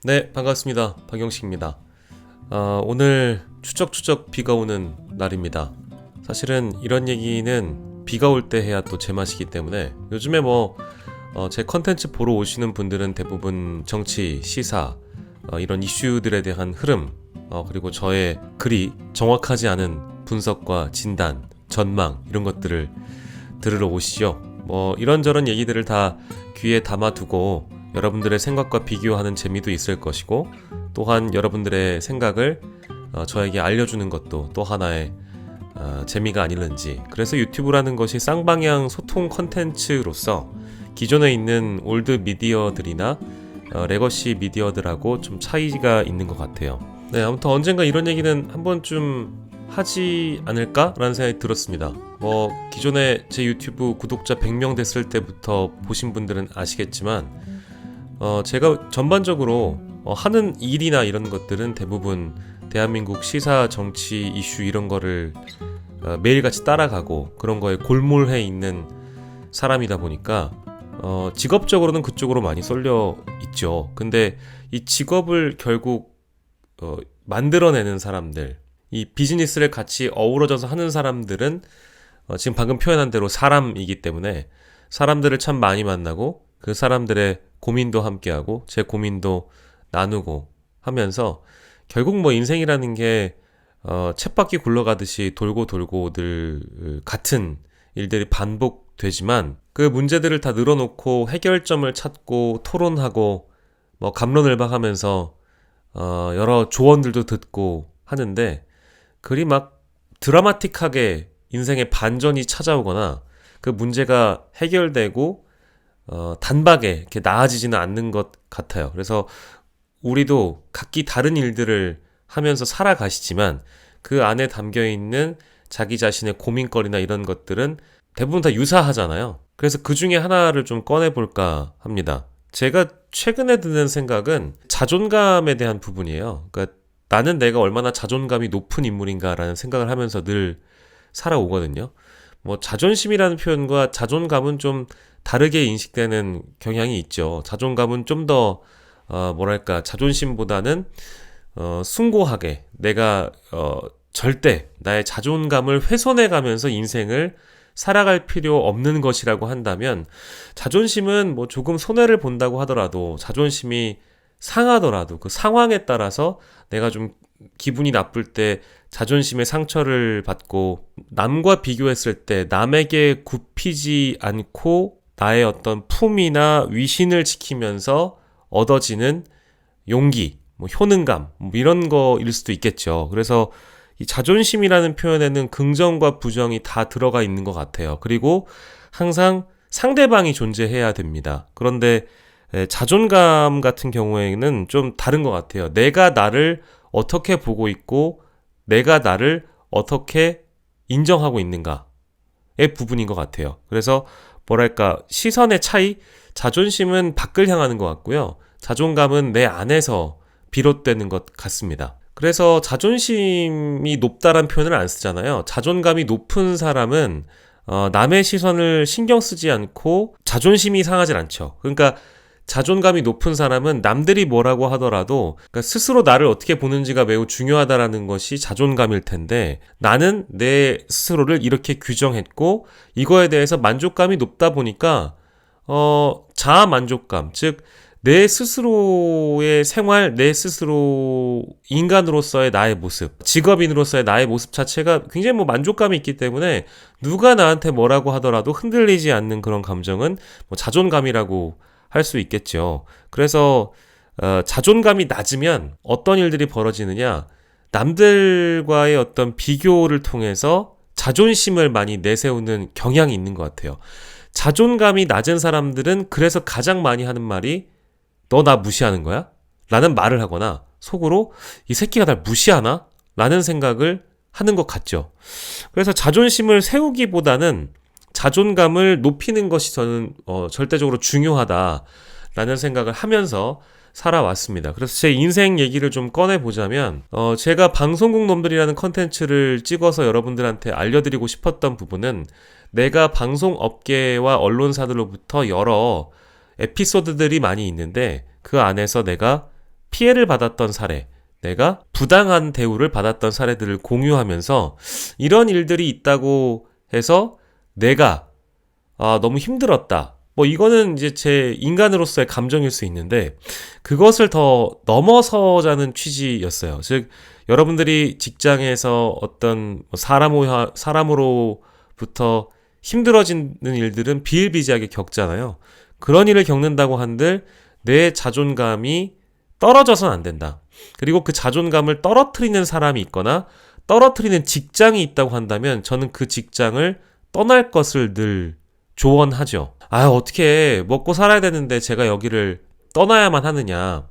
네, 반갑습니다. 박영식입니다. 오늘 추적추적 비가 오는 날입니다. 사실은 이런 얘기는 비가 올 때 해야 또 제맛이기 때문에 요즘에 제 컨텐츠 보러 오시는 분들은 대부분 정치, 시사, 이런 이슈들에 대한 흐름, 그리고 저의 글이 정확하지 않은 분석과 진단, 전망 이런 것들을 들으러 오시죠. 이런저런 얘기들을 다 귀에 담아두고 여러분들의 생각과 비교하는 재미도 있을 것이고, 또한 여러분들의 생각을 저에게 알려주는 것도 또 하나의 재미가 아닐는지. 그래서 유튜브라는 것이 쌍방향 소통 컨텐츠로서 기존에 있는 올드 미디어들이나 레거시 미디어들하고 좀 차이가 있는 것 같아요. 네, 아무튼 언젠가 이런 얘기는 한 번쯤 하지 않을까라는 생각이 들었습니다. 기존에 제 유튜브 구독자 100명 됐을 때부터 보신 분들은 아시겠지만, 제가 전반적으로 하는 일이나 이런 것들은 대부분 대한민국 시사, 정치, 이슈 이런 거를 매일같이 따라가고 그런 거에 골몰해 있는 사람이다 보니까 직업적으로는 그쪽으로 많이 쏠려 있죠. 근데 이 직업을 결국 만들어내는 사람들, 이 비즈니스를 같이 어우러져서 하는 사람들은 지금 방금 표현한 대로 사람이기 때문에 사람들을 참 많이 만나고 그 사람들의 고민도 함께하고 제 고민도 나누고 하면서 결국 인생이라는 게 쳇바퀴 굴러가듯이 돌고 돌고 늘 같은 일들이 반복되지만, 그 문제들을 다 늘어놓고 해결점을 찾고 토론하고 갑론을박하면서 여러 조언들도 듣고 하는데, 그리 막 드라마틱하게 인생의 반전이 찾아오거나 그 문제가 해결되고 단박에 이렇게 나아지지는 않는 것 같아요. 그래서 우리도 각기 다른 일들을 하면서 살아가시지만 그 안에 담겨 있는 자기 자신의 고민거리나 이런 것들은 대부분 다 유사하잖아요. 그래서 그 중에 하나를 좀 꺼내볼까 합니다. 제가 최근에 드는 생각은 자존감에 대한 부분이에요. 그러니까 나는 내가 얼마나 자존감이 높은 인물인가라는 생각을 하면서 늘 살아오거든요. 자존심이라는 표현과 자존감은 좀 다르게 인식되는 경향이 있죠. 자존감은 좀 더 자존심보다는 숭고하게 내가 절대 나의 자존감을 훼손해 가면서 인생을 살아갈 필요 없는 것이라고 한다면, 자존심은 조금 손해를 본다고 하더라도, 자존심이 상하더라도 그 상황에 따라서 내가 좀 기분이 나쁠 때 자존심의 상처를 받고 남과 비교했을 때 남에게 굽히지 않고 나의 어떤 품이나 위신을 지키면서 얻어지는 용기, 효능감, 이런 거일 수도 있겠죠. 그래서 이 자존심이라는 표현에는 긍정과 부정이 다 들어가 있는 것 같아요. 그리고 항상 상대방이 존재해야 됩니다. 그런데 자존감 같은 경우에는 좀 다른 것 같아요. 내가 나를 어떻게 보고 있고 내가 나를 어떻게 인정하고 있는가의 부분인 것 같아요. 그래서 시선의 차이, 자존심은 밖을 향하는 것 같고요. 자존감은 내 안에서 비롯되는 것 같습니다. 그래서 자존심이 높다란 표현을 안 쓰잖아요. 자존감이 높은 사람은 남의 시선을 신경 쓰지 않고 자존심이 상하진 않죠. 그러니까 자존감이 높은 사람은 남들이 뭐라고 하더라도 스스로 나를 어떻게 보는지가 매우 중요하다라는 것이 자존감일 텐데, 나는 내 스스로를 이렇게 규정했고 이거에 대해서 만족감이 높다 보니까 자아 만족감, 즉 내 스스로의 생활, 내 스스로 인간으로서의 나의 모습, 직업인으로서의 나의 모습 자체가 굉장히 만족감이 있기 때문에 누가 나한테 뭐라고 하더라도 흔들리지 않는 그런 감정은 자존감이라고 할 수 있겠죠. 그래서 자존감이 낮으면 어떤 일들이 벌어지느냐, 남들과의 어떤 비교를 통해서 자존심을 많이 내세우는 경향이 있는 것 같아요. 자존감이 낮은 사람들은 그래서 가장 많이 하는 말이 너 나 무시하는 거야? 라는 말을 하거나 속으로 이 새끼가 날 무시하나? 라는 생각을 하는 것 같죠. 그래서 자존심을 세우기보다는 자존감을 높이는 것이 저는 절대적으로 중요하다라는 생각을 하면서 살아왔습니다. 그래서 제 인생 얘기를 좀 꺼내보자면, 제가 방송국 놈들이라는 컨텐츠를 찍어서 여러분들한테 알려드리고 싶었던 부분은, 내가 방송업계와 언론사들로부터 여러 에피소드들이 많이 있는데 그 안에서 내가 피해를 받았던 사례, 내가 부당한 대우를 받았던 사례들을 공유하면서 이런 일들이 있다고 해서 내가 너무 힘들었다. 뭐 이거는 이제 제 인간으로서의 감정일 수 있는데 그것을 더 넘어서자는 취지였어요. 즉 여러분들이 직장에서 어떤 사람으로부터 힘들어지는 일들은 비일비재하게 겪잖아요. 그런 일을 겪는다고 한들 내 자존감이 떨어져서는 안 된다. 그리고 그 자존감을 떨어뜨리는 사람이 있거나 떨어뜨리는 직장이 있다고 한다면 저는 그 직장을 떠날 것을 늘 조언하죠. 어떻게 먹고 살아야 되는데 제가 여기를 떠나야만 하느냐.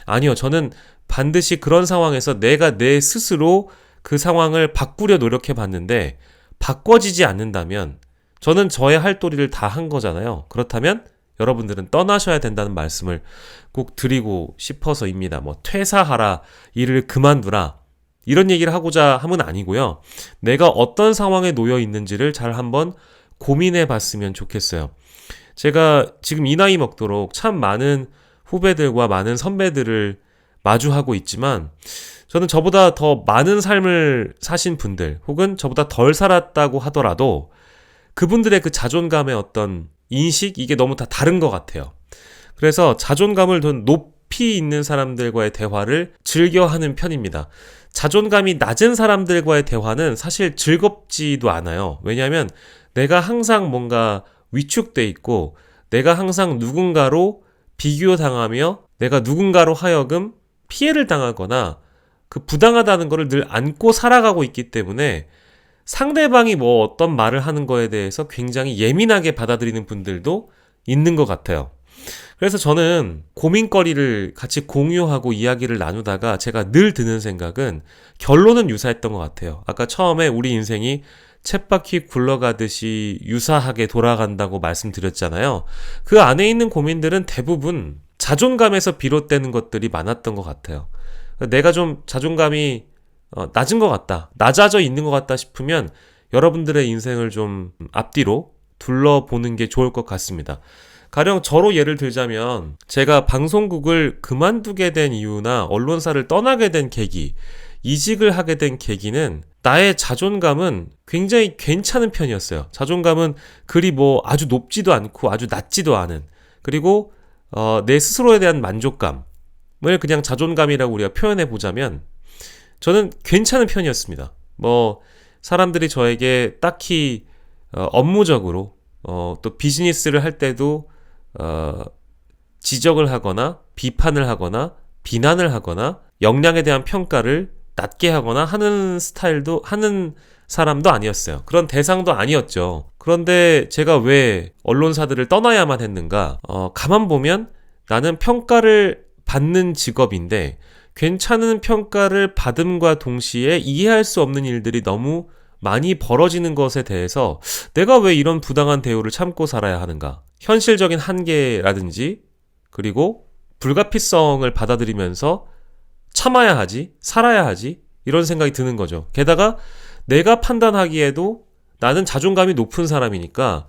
아니요. 저는 반드시 그런 상황에서 내가 내 스스로 그 상황을 바꾸려 노력해 봤는데 바꿔지지 않는다면 저는 저의 할 도리를 다 한 거잖아요. 그렇다면 여러분들은 떠나셔야 된다는 말씀을 꼭 드리고 싶어서입니다. 뭐 퇴사하라, 일을 그만두라 이런 얘기를 하고자 함은 아니고요. 내가 어떤 상황에 놓여 있는지를 잘 한번 고민해 봤으면 좋겠어요. 제가 지금 이 나이 먹도록 참 많은 후배들과 많은 선배들을 마주하고 있지만 저는 저보다 더 많은 삶을 사신 분들 혹은 저보다 덜 살았다고 하더라도 그분들의 그 자존감의 어떤 인식 이게 너무 다 다른 것 같아요. 그래서 자존감을 더 높이 있는 사람들과의 대화를 즐겨하는 편입니다. 자존감이 낮은 사람들과의 대화는 사실 즐겁지도 않아요. 왜냐하면 내가 항상 뭔가 위축돼 있고 내가 항상 누군가로 비교당하며 내가 누군가로 하여금 피해를 당하거나 그 부당하다는 거를 늘 안고 살아가고 있기 때문에 상대방이 뭐 어떤 말을 하는 거에 대해서 굉장히 예민하게 받아들이는 분들도 있는 것 같아요. 그래서 저는 고민거리를 같이 공유하고 이야기를 나누다가 제가 늘 드는 생각은 결론은 유사했던 것 같아요. 아까 처음에 우리 인생이 쳇바퀴 굴러가듯이 유사하게 돌아간다고 말씀드렸잖아요. 그 안에 있는 고민들은 대부분 자존감에서 비롯되는 것들이 많았던 것 같아요. 내가 좀 자존감이 낮은 것 같다, 낮아져 있는 것 같다 싶으면 여러분들의 인생을 좀 앞뒤로 둘러보는 게 좋을 것 같습니다. 가령 저로 예를 들자면 제가 방송국을 그만두게 된 이유나 언론사를 떠나게 된 계기, 이직을 하게 된 계기는 나의 자존감은 굉장히 괜찮은 편이었어요. 자존감은 그리 뭐 아주 높지도 않고 아주 낮지도 않은, 그리고 내 스스로에 대한 만족감을 그냥 자존감이라고 우리가 표현해 보자면 저는 괜찮은 편이었습니다. 뭐 사람들이 저에게 딱히 업무적으로 또 비즈니스를 할 때도 지적을 하거나 비판을 하거나 비난을 하거나 역량에 대한 평가를 낮게 하거나 하는 사람도 아니었어요. 그런 대상도 아니었죠. 그런데 제가 왜 언론사들을 떠나야만 했는가? 가만 보면 나는 평가를 받는 직업인데 괜찮은 평가를 받음과 동시에 이해할 수 없는 일들이 너무 많이 벌어지는 것에 대해서 내가 왜 이런 부당한 대우를 참고 살아야 하는가? 현실적인 한계라든지 그리고 불가피성을 받아들이면서 참아야 하지, 살아야 하지, 이런 생각이 드는 거죠. 게다가 내가 판단하기에도 나는 자존감이 높은 사람이니까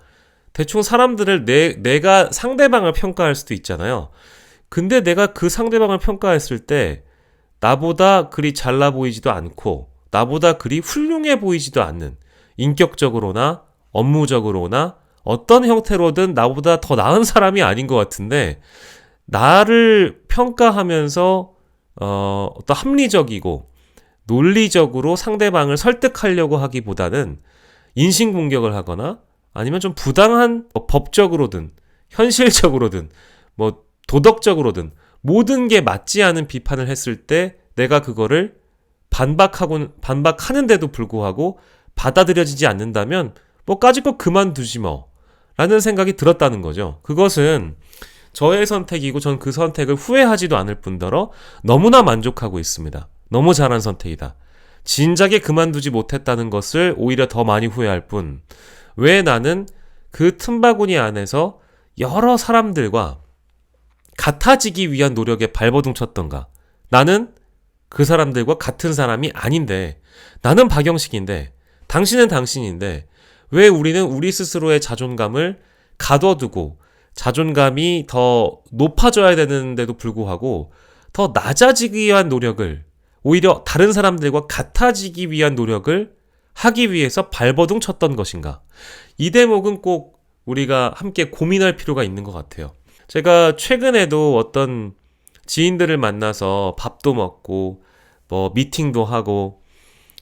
대충 사람들을 내가 상대방을 평가할 수도 있잖아요. 근데 내가 그 상대방을 평가했을 때 나보다 그리 잘나 보이지도 않고 나보다 그리 훌륭해 보이지도 않는, 인격적으로나 업무적으로나 어떤 형태로든 나보다 더 나은 사람이 아닌 것 같은데 나를 평가하면서 어떤 합리적이고 논리적으로 상대방을 설득하려고 하기보다는 인신공격을 하거나 아니면 좀 부당한 법적으로든 현실적으로든 뭐 도덕적으로든 모든 게 맞지 않은 비판을 했을 때 내가 그거를 반박하는데도 불구하고 받아들여지지 않는다면 뭐 까짓거 그만두지 뭐 라는 생각이 들었다는 거죠. 그것은 저의 선택이고 전 그 선택을 후회하지도 않을 뿐더러 너무나 만족하고 있습니다. 너무 잘한 선택이다. 진작에 그만두지 못했다는 것을 오히려 더 많이 후회할 뿐, 왜 나는 그 틈바구니 안에서 여러 사람들과 같아지기 위한 노력에 발버둥 쳤던가. 나는 그 사람들과 같은 사람이 아닌데, 나는 박영식인데 당신은 당신인데 왜 우리는 우리 스스로의 자존감을 가둬두고 자존감이 더 높아져야 되는데도 불구하고 더 낮아지기 위한 노력을, 오히려 다른 사람들과 같아지기 위한 노력을 하기 위해서 발버둥 쳤던 것인가? 이 대목은 꼭 우리가 함께 고민할 필요가 있는 것 같아요. 제가 최근에도 어떤 지인들을 만나서 밥도 먹고 뭐 미팅도 하고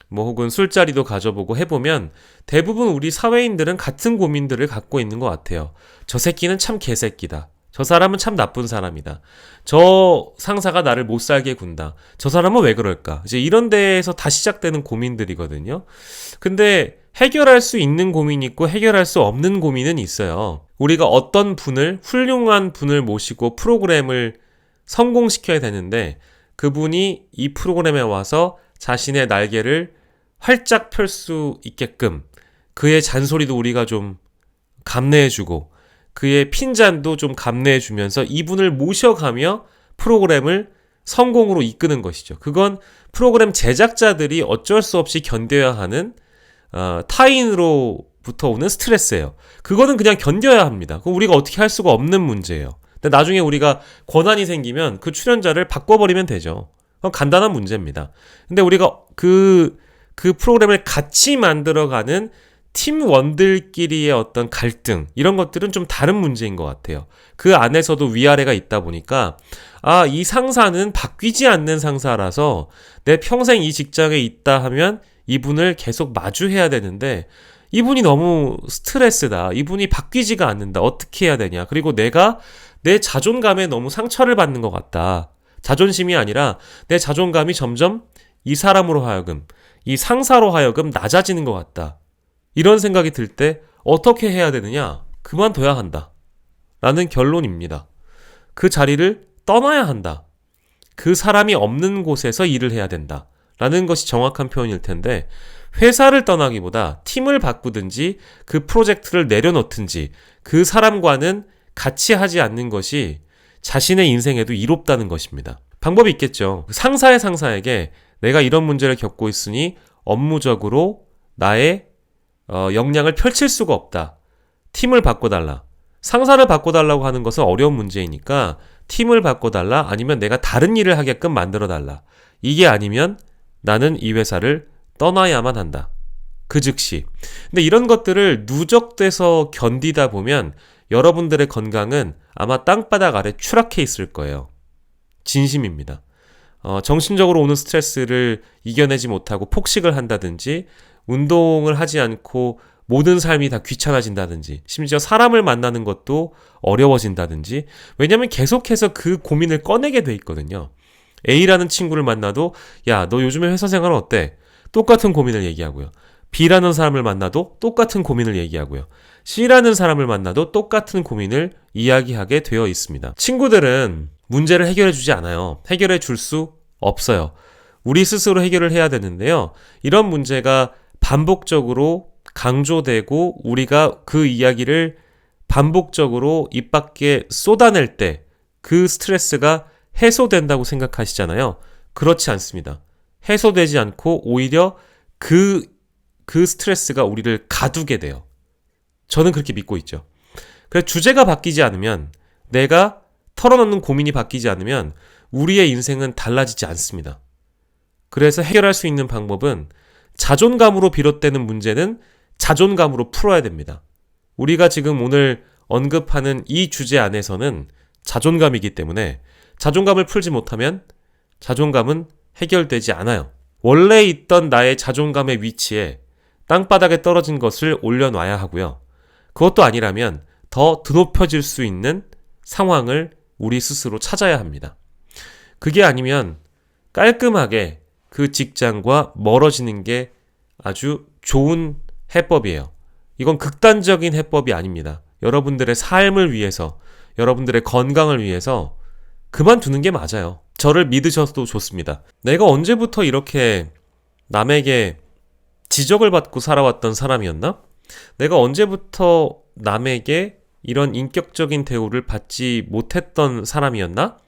뭐 혹은 술자리도 가져보고 해보면 대부분 우리 사회인들은 같은 고민들을 갖고 있는 것 같아요. 저 새끼는 참 개새끼다. 저 사람은 참 나쁜 사람이다. 저 상사가 나를 못 살게 군다. 저 사람은 왜 그럴까? 이제 이런 데에서 다 시작되는 고민들이거든요. 근데 해결할 수 있는 고민이 있고 해결할 수 없는 고민은 있어요. 우리가 어떤 분을, 훌륭한 분을 모시고 프로그램을 성공시켜야 되는데 그분이 이 프로그램에 와서 자신의 날개를 활짝 펼 수 있게끔 그의 잔소리도 우리가 좀 감내해주고 그의 핀잔도 좀 감내해주면서 이분을 모셔가며 프로그램을 성공으로 이끄는 것이죠. 그건 프로그램 제작자들이 어쩔 수 없이 견뎌야 하는 타인으로부터 오는 스트레스예요. 그거는 그냥 견뎌야 합니다. 그거 우리가 어떻게 할 수가 없는 문제예요. 근데 나중에 우리가 권한이 생기면 그 출연자를 바꿔버리면 되죠. 그건 간단한 문제입니다. 근데 우리가 그 프로그램을 같이 만들어가는 팀원들끼리의 어떤 갈등, 이런 것들은 좀 다른 문제인 것 같아요. 그 안에서도 위아래가 있다 보니까 이 상사는 바뀌지 않는 상사라서 내 평생 이 직장에 있다 하면 이분을 계속 마주해야 되는데 이분이 너무 스트레스다. 이분이 바뀌지가 않는다. 어떻게 해야 되냐. 그리고 내가 내 자존감에 너무 상처를 받는 것 같다. 자존심이 아니라 내 자존감이 점점 이 사람으로 하여금, 이 상사로 하여금 낮아지는 것 같다. 이런 생각이 들 때 어떻게 해야 되느냐? 그만둬야 한다. 라는 결론입니다. 그 자리를 떠나야 한다. 그 사람이 없는 곳에서 일을 해야 된다. 라는 것이 정확한 표현일 텐데 회사를 떠나기보다 팀을 바꾸든지 그 프로젝트를 내려놓든지 그 사람과는 같이 하지 않는 것이 자신의 인생에도 이롭다는 것입니다. 방법이 있겠죠. 상사의 상사에게 내가 이런 문제를 겪고 있으니 업무적으로 나의 역량을 펼칠 수가 없다. 팀을 바꿔달라. 상사를 바꿔달라고 하는 것은 어려운 문제이니까 팀을 바꿔달라, 아니면 내가 다른 일을 하게끔 만들어달라. 이게 아니면 나는 이 회사를 떠나야만 한다. 그 즉시. 근데 이런 것들을 누적돼서 견디다 보면 여러분들의 건강은 아마 땅바닥 아래 추락해 있을 거예요. 진심입니다. 정신적으로 오는 스트레스를 이겨내지 못하고 폭식을 한다든지 운동을 하지 않고 모든 삶이 다 귀찮아진다든지 심지어 사람을 만나는 것도 어려워진다든지, 왜냐면 계속해서 그 고민을 꺼내게 돼 있거든요. A라는 친구를 만나도 야, 너 요즘에 회사 생활은 어때? 똑같은 고민을 얘기하고요. B라는 사람을 만나도 똑같은 고민을 얘기하고요. C라는 사람을 만나도 똑같은 고민을 이야기하게 되어 있습니다. 친구들은 문제를 해결해 주지 않아요. 해결해 줄 수 없어요. 우리 스스로 해결을 해야 되는데요. 이런 문제가 반복적으로 강조되고 우리가 그 이야기를 반복적으로 입 밖에 쏟아낼 때 그 스트레스가 해소된다고 생각하시잖아요. 그렇지 않습니다. 해소되지 않고 오히려 그 스트레스가 우리를 가두게 돼요. 저는 그렇게 믿고 있죠. 그래서 주제가 바뀌지 않으면, 내가 털어놓는 고민이 바뀌지 않으면 우리의 인생은 달라지지 않습니다. 그래서 해결할 수 있는 방법은 자존감으로 비롯되는 문제는 자존감으로 풀어야 됩니다. 우리가 지금 오늘 언급하는 이 주제 안에서는 자존감이기 때문에 자존감을 풀지 못하면 자존감은 해결되지 않아요. 원래 있던 나의 자존감의 위치에 땅바닥에 떨어진 것을 올려놔야 하고요. 그것도 아니라면 더 드높여질 수 있는 상황을 우리 스스로 찾아야 합니다. 그게 아니면 깔끔하게 그 직장과 멀어지는 게 아주 좋은 해법이에요. 이건 극단적인 해법이 아닙니다. 여러분들의 삶을 위해서, 여러분들의 건강을 위해서 그만두는 게 맞아요. 저를 믿으셔도 좋습니다. 내가 언제부터 이렇게 남에게 지적을 받고 살아왔던 사람이었나? 내가 언제부터 남에게 이런 인격적인 대우를 받지 못했던 사람이었나?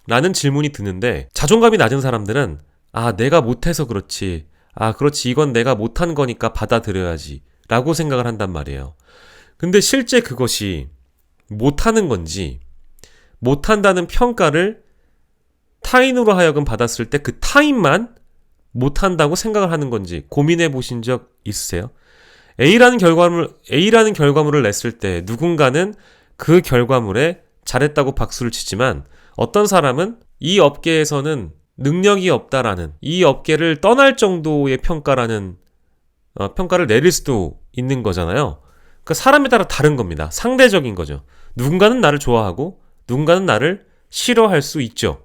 라는 질문이 드는데, 자존감이 낮은 사람들은 내가 못해서 그렇지. 그렇지. 이건 내가 못한 거니까 받아들여야지. 라고 생각을 한단 말이에요. 근데 실제 그것이 못하는 건지, 못한다는 평가를 타인으로 하여금 받았을 때 그 타인만 못한다고 생각을 하는 건지 고민해 보신 적 있으세요? A라는 결과물을 냈을 때 누군가는 그 결과물에 잘했다고 박수를 치지만 어떤 사람은 이 업계에서는 능력이 없다라는, 이 업계를 떠날 정도의 평가를 내릴 수도 있는 거잖아요. 그러니까 사람에 따라 다른 겁니다. 상대적인 거죠. 누군가는 나를 좋아하고 누군가는 나를 싫어할 수 있죠.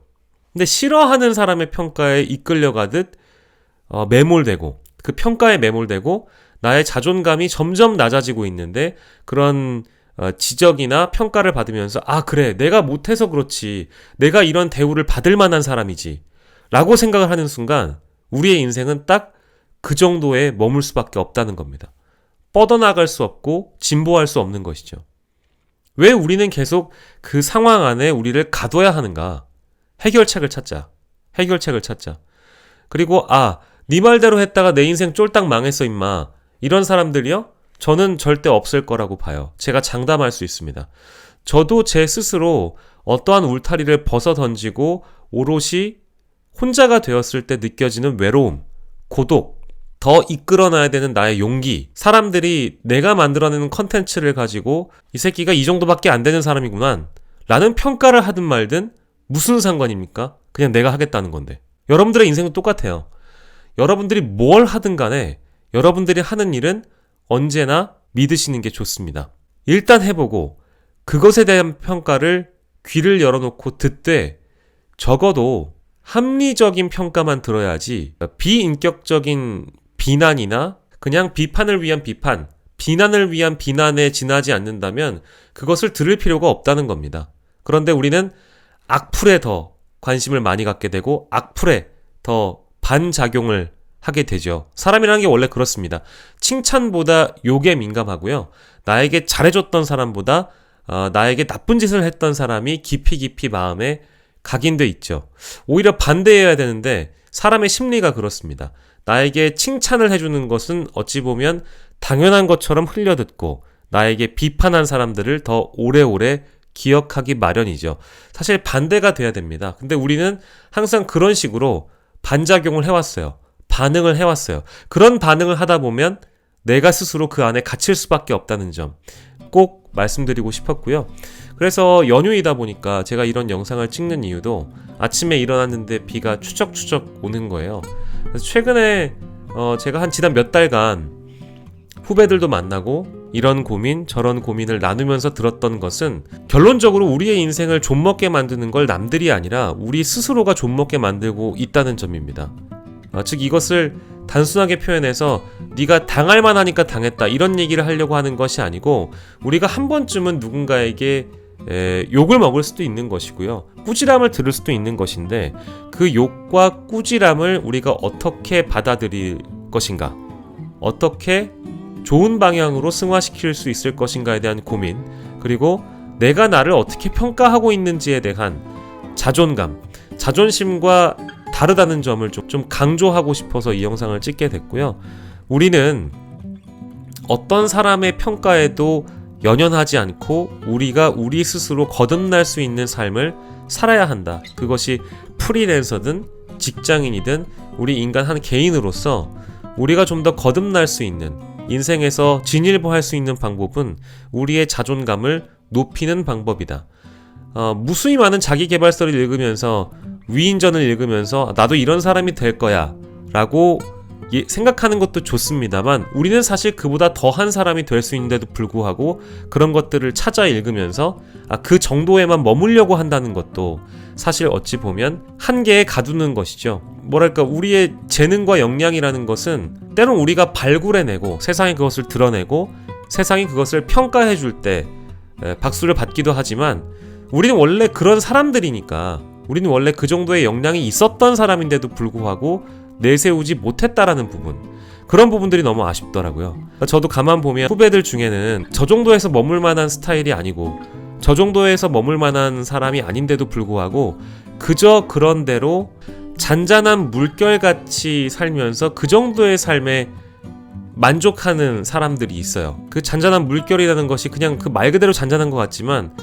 근데 싫어하는 사람의 평가에 이끌려가듯 매몰되고, 그 평가에 매몰되고 나의 자존감이 점점 낮아지고 있는데, 그런 지적이나 평가를 받으면서 그래, 내가 못해서 그렇지, 내가 이런 대우를 받을 만한 사람이지 라고 생각을 하는 순간 우리의 인생은 딱 그 정도에 머물 수밖에 없다는 겁니다. 뻗어나갈 수 없고 진보할 수 없는 것이죠. 왜 우리는 계속 그 상황 안에 우리를 가둬야 하는가? 해결책을 찾자. 그리고 네 말대로 했다가 내 인생 쫄딱 망했어 임마, 이런 사람들이요? 저는 절대 없을 거라고 봐요. 제가 장담할 수 있습니다. 저도 제 스스로 어떠한 울타리를 벗어던지고 오롯이 혼자가 되었을 때 느껴지는 외로움, 고독, 더 이끌어놔야 되는 나의 용기, 사람들이 내가 만들어내는 컨텐츠를 가지고 이 새끼가 이 정도밖에 안 되는 사람이구만 라는 평가를 하든 말든 무슨 상관입니까? 그냥 내가 하겠다는 건데. 여러분들의 인생은 똑같아요. 여러분들이 뭘 하든 간에 여러분들이 하는 일은 언제나 믿으시는 게 좋습니다. 일단 해보고 그것에 대한 평가를 귀를 열어놓고 듣되 적어도 합리적인 평가만 들어야지, 비인격적인 비난이나 그냥 비판을 위한 비판, 비난을 위한 비난에 지나지 않는다면 그것을 들을 필요가 없다는 겁니다. 그런데 우리는 악플에 더 관심을 많이 갖게 되고 악플에 더 반작용을 하게 되죠. 사람이라는 게 원래 그렇습니다. 칭찬보다 욕에 민감하고요. 나에게 잘해줬던 사람보다 나에게 나쁜 짓을 했던 사람이 깊이 마음에 각인돼 있죠. 오히려 반대해야 되는데 사람의 심리가 그렇습니다. 나에게 칭찬을 해주는 것은 어찌 보면 당연한 것처럼 흘려듣고 나에게 비판한 사람들을 더 오래오래 기억하기 마련이죠. 사실 반대가 돼야 됩니다. 근데 우리는 항상 그런 식으로 반작용을 해왔어요. 반응을 해왔어요. 그런 반응을 하다 보면 내가 스스로 그 안에 갇힐 수밖에 없다는 점 꼭 말씀드리고 싶었고요. 그래서 연휴이다 보니까 제가 이런 영상을 찍는 이유도 아침에 일어났는데 비가 추적추적 오는 거예요. 그래서 최근에 제가 지난 몇 달간 후배들도 만나고 이런 고민 저런 고민을 나누면서 들었던 것은 결론적으로 우리의 인생을 좀먹게 만드는 걸 남들이 아니라 우리 스스로가 좀먹게 만들고 있다는 점입니다. 즉 이것을 단순하게 표현해서 네가 당할 만하니까 당했다 이런 얘기를 하려고 하는 것이 아니고, 우리가 한 번쯤은 누군가에게 욕을 먹을 수도 있는 것이고요, 꾸지람을 들을 수도 있는 것인데 그 욕과 꾸지람을 우리가 어떻게 받아들일 것인가, 어떻게 좋은 방향으로 승화시킬 수 있을 것인가에 대한 고민, 그리고 내가 나를 어떻게 평가하고 있는지에 대한 자존감, 자존심과 다르다는 점을 좀 강조하고 싶어서 이 영상을 찍게 됐고요. 우리는 어떤 사람의 평가에도 연연하지 않고 우리가 우리 스스로 거듭날 수 있는 삶을 살아야 한다. 그것이 프리랜서든 직장인이든 우리 인간 한 개인으로서 우리가 좀 더 거듭날 수 있는, 인생에서 진일보할 수 있는 방법은 우리의 자존감을 높이는 방법이다. 무수히 많은 자기계발서를 읽으면서, 위인전을 읽으면서 나도 이런 사람이 될 거야 라고 생각하는 것도 좋습니다만, 우리는 사실 그보다 더한 사람이 될 수 있는데도 불구하고 그런 것들을 찾아 읽으면서 그 정도에만 머물려고 한다는 것도 사실 어찌 보면 한계에 가두는 것이죠. 뭐랄까, 우리의 재능과 역량이라는 것은 때론 우리가 발굴해내고 세상에 그것을 드러내고 세상이 그것을 평가해 줄 때 박수를 받기도 하지만, 우리는 원래 그런 사람들이니까, 우리는 원래 그 정도의 역량이 있었던 사람인데도 불구하고 내세우지 못했다라는 부분, 그런 부분들이 너무 아쉽더라고요. 저도 가만 보면 후배들 중에는 저 정도에서 머물 만한 스타일이 아니고 저 정도에서 머물 만한 사람이 아닌데도 불구하고 그저 그런 대로 잔잔한 물결같이 살면서 그 정도의 삶에 만족하는 사람들이 있어요. 그 잔잔한 물결이라는 것이 그냥 그 말 그대로 잔잔한 것 같지만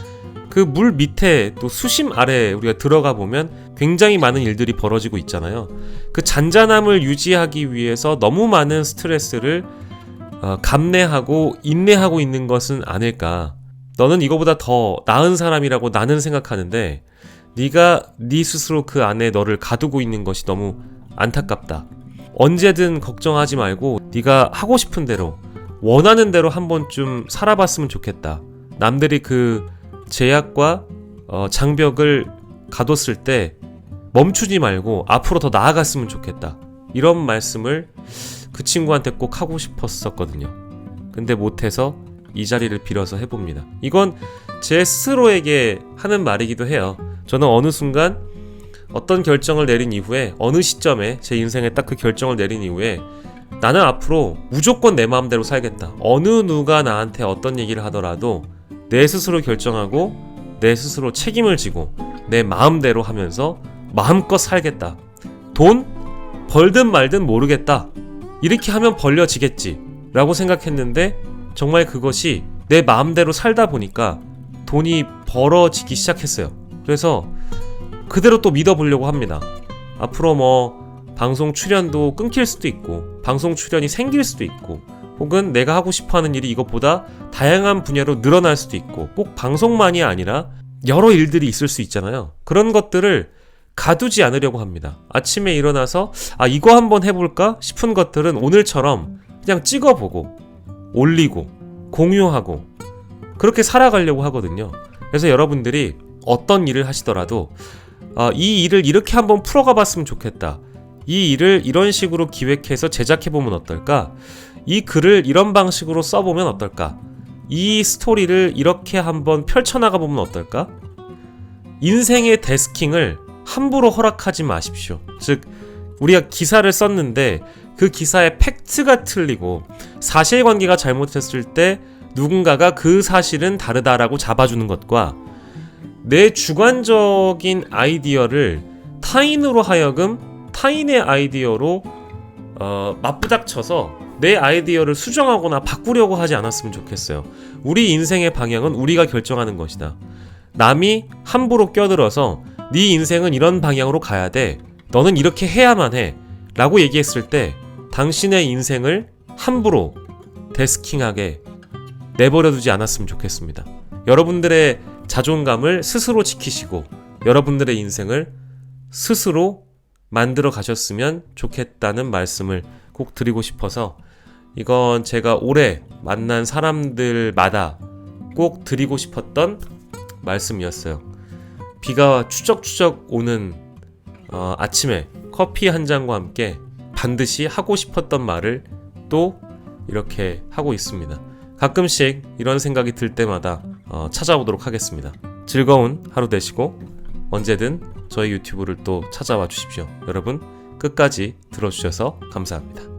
그 물 밑에 또 수심 아래에 우리가 들어가 보면 굉장히 많은 일들이 벌어지고 있잖아요. 그 잔잔함을 유지하기 위해서 너무 많은 스트레스를 감내하고 인내하고 있는 것은 아닐까. 너는 이거보다 더 나은 사람이라고 나는 생각하는데 네가 네 스스로 그 안에 너를 가두고 있는 것이 너무 안타깝다. 언제든 걱정하지 말고 네가 하고 싶은 대로 원하는 대로 한 번쯤 살아봤으면 좋겠다. 남들이 그 제약과 장벽을 가뒀을 때 멈추지 말고 앞으로 더 나아갔으면 좋겠다. 이런 말씀을 그 친구한테 꼭 하고 싶었었거든요. 근데 못해서 이 자리를 빌어서 해봅니다. 이건 제 스스로에게 하는 말이기도 해요. 저는 어느 순간 어떤 결정을 내린 이후에, 어느 시점에 제 인생에 딱 그 결정을 내린 이후에 나는 앞으로 무조건 내 마음대로 살겠다. 어느 누가 나한테 어떤 얘기를 하더라도 내 스스로 결정하고 내 스스로 책임을 지고 내 마음대로 하면서 마음껏 살겠다. 돈 벌든 말든 모르겠다. 이렇게 하면 벌려지겠지 라고 생각했는데 정말 그것이 내 마음대로 살다 보니까 돈이 벌어지기 시작했어요. 그래서 그대로 또 믿어보려고 합니다. 앞으로 뭐 방송 출연도 끊길 수도 있고 방송 출연이 생길 수도 있고 혹은 내가 하고 싶어하는 일이 이것보다 다양한 분야로 늘어날 수도 있고 꼭 방송만이 아니라 여러 일들이 있을 수 있잖아요. 그런 것들을 가두지 않으려고 합니다. 아침에 일어나서 이거 한번 해볼까 싶은 것들은 오늘처럼 그냥 찍어보고 올리고 공유하고 그렇게 살아가려고 하거든요. 그래서 여러분들이 어떤 일을 하시더라도 이 일을 이렇게 한번 풀어가 봤으면 좋겠다. 이 일을 이런 식으로 기획해서 제작해보면 어떨까? 이 글을 이런 방식으로 써보면 어떨까? 이 스토리를 이렇게 한번 펼쳐나가보면 어떨까? 인생의 데스킹을 함부로 허락하지 마십시오. 즉 우리가 기사를 썼는데 그 기사의 팩트가 틀리고 사실관계가 잘못했을 때 누군가가 그 사실은 다르다라고 잡아주는 것과 내 주관적인 아이디어를 타인으로 하여금 타인의 아이디어로 맞부닥쳐서 내 아이디어를 수정하거나 바꾸려고 하지 않았으면 좋겠어요. 우리 인생의 방향은 우리가 결정하는 것이다. 남이 함부로 껴들어서 네 인생은 이런 방향으로 가야 돼. 너는 이렇게 해야만 해. 라고 얘기했을 때 당신의 인생을 함부로 데스킹하게 내버려두지 않았으면 좋겠습니다. 여러분들의 자존감을 스스로 지키시고 여러분들의 인생을 스스로 만들어 가셨으면 좋겠다는 말씀을 꼭 드리고 싶어서 이건 제가 올해 만난 사람들마다 꼭 드리고 싶었던 말씀이었어요. 비가 추적추적 오는 아침에 커피 한 잔과 함께 반드시 하고 싶었던 말을 또 이렇게 하고 있습니다. 가끔씩 이런 생각이 들 때마다 찾아오도록 하겠습니다. 즐거운 하루 되시고 언제든 저희 유튜브를 또 찾아와 주십시오. 여러분 끝까지 들어주셔서 감사합니다.